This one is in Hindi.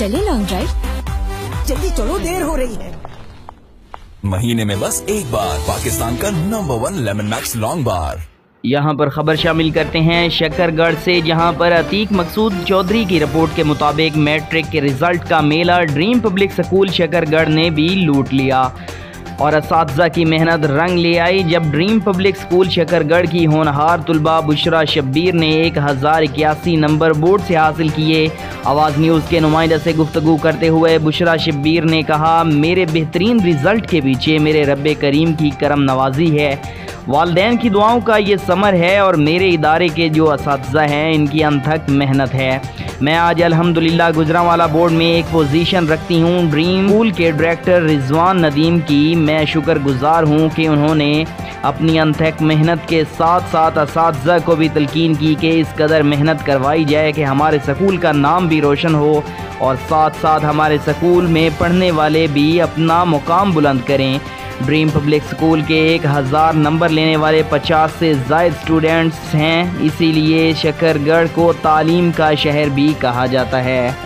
चले लॉन्ग ड्राइव? जल्दी चलो, देर हो रही है। महीने में बस एक बार पाकिस्तान का नंबर 1 लेमन मैक्स लॉन्ग बार। यहाँ पर खबर शामिल करते हैं शकरगढ़ से, जहाँ पर अतीक मकसूद चौधरी की रिपोर्ट के मुताबिक मैट्रिक के रिजल्ट का मेला ड्रीम पब्लिक स्कूल शकरगढ़ ने भी लूट लिया और असातिज़ा की मेहनत रंग ले आई, जब ड्रीम पब्लिक स्कूल शकरगढ़ की होनहार तुलबा बुशरा शब्बीर ने 1081 नंबर बोर्ड से हासिल किए। आवाज़ न्यूज़ के नुमाइंदे से गुफ्तगू करते हुए बुशरा शब्बीर ने कहा, मेरे बेहतरीन रिज़ल्ट के पीछे मेरे रब्बे करीम की करम नवाजी है, वालिदैन की दुआओं का ये समर है और मेरे इदारे के जो असातिज़ा हैं इनकी अनथक मेहनत है। मैं आज अल्हम्दुलिल्लाह गुजरांवाला बोर्ड में एक पोजीशन रखती हूँ। ड्रीम स्कूल के डायरेक्टर रिजवान नदीम की मैं शुक्रगुजार हूँ कि उन्होंने अपनी अनथक मेहनत के साथ साथ असातिज़ा को भी तलकीन की कि इस कदर मेहनत करवाई जाए कि हमारे स्कूल का नाम भी रोशन हो और साथ साथ हमारे स्कूल में पढ़ने वाले भी अपना मुकाम बुलंद करें। ड्रीम पब्लिक स्कूल के 1000 नंबर लेने वाले 50 से ज़ायद स्टूडेंट्स हैं, इसीलिए शकरगढ़ को तालीम का शहर भी कहा जाता है।